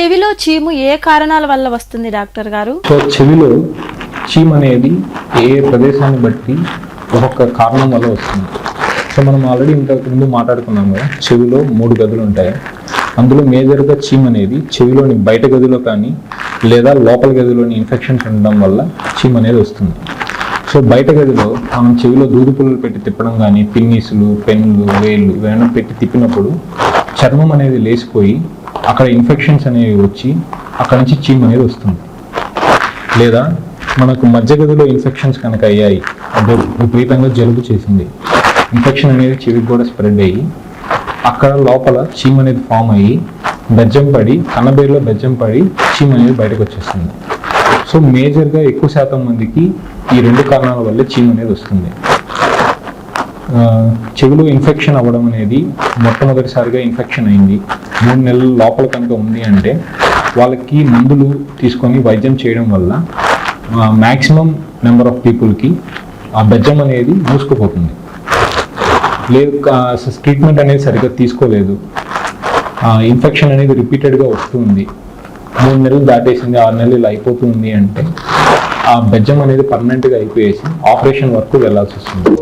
చెవిలో చీము ఏ కారణాల వల్ల వస్తుంది డాక్టర్ గారు? సో చెవిలో చీమ్ అనేది ఏ ప్రదేశాన్ని బట్టి ఒక్కొక్క కారణం వల్ల వస్తుంది. సో మనం ఆల్రెడీ ఇంతకు ముందు మాట్లాడుకున్నాం కదా, చెవిలో 3 గదులు ఉంటాయి. అందులో మేజర్గా చీమ్ అనేది చెవిలోని బయట గదిలో కానీ లేదా లోపల గదిలోని ఇన్ఫెక్షన్స్ ఉండడం వల్ల చీమ్ అనేది వస్తుంది. సో బయట గదిలో మనం చెవిలో దూది పుల్లలు పెట్టి తిప్పడం కానీ, పిన్నీసులు, పెన్నులు, వేళ్ళు ఇవన్నీ పెట్టి తిప్పినప్పుడు చర్మం అనేది లేసిపోయి అక్కడ ఇన్ఫెక్షన్స్ అనేవి వచ్చి అక్కడ నుంచి చీమ్ అనేది వస్తుంది. లేదా మనకు మధ్య గదిలో ఇన్ఫెక్షన్స్ కనుక అయ్యాయి, అంటే విపరీతంగా జలుబు చేసింది, ఇన్ఫెక్షన్ అనేది చెవికి కూడా స్ప్రెడ్ అయ్యి అక్కడ లోపల చీమ్ అనేది ఫామ్ అయ్యి బెజ్జం పడి, కన్నబేరులో బెజ్జం పడి చీమ్ అనేది బయటకు వచ్చేస్తుంది. సో మేజర్గా ఎక్కువ శాతం మందికి ఈ 2 కారణాల వల్లే చీమ్ అనేది వస్తుంది. చెవిలో ఇన్ఫెక్షన్ అవ్వడం అనేది మొట్టమొదటిసారిగా ఇన్ఫెక్షన్ అయింది 3 నెలల లోపల కనుక ఉంది అంటే వాళ్ళకి మందులు తీసుకొని వైద్యం చేయడం వల్ల మ్యాక్సిమం నెంబర్ ఆఫ్ పీపుల్కి ఆ బెజ్జం అనేది మూసుకుపోతుంది. లేదు ట్రీట్మెంట్ అనేది సరిగ్గా తీసుకోలేదు, ఇన్ఫెక్షన్ అనేది రిపీటెడ్గా వస్తుంది, 3 నెలలు దాటేసింది, 6 నెలలు ఇలా అయిపోతుంది అంటే ఆ బెజ్జం అనేది పర్మనెంట్గా అయిపోయేసి ఆపరేషన్ వరకు వెళ్ళాల్సి వస్తుంది.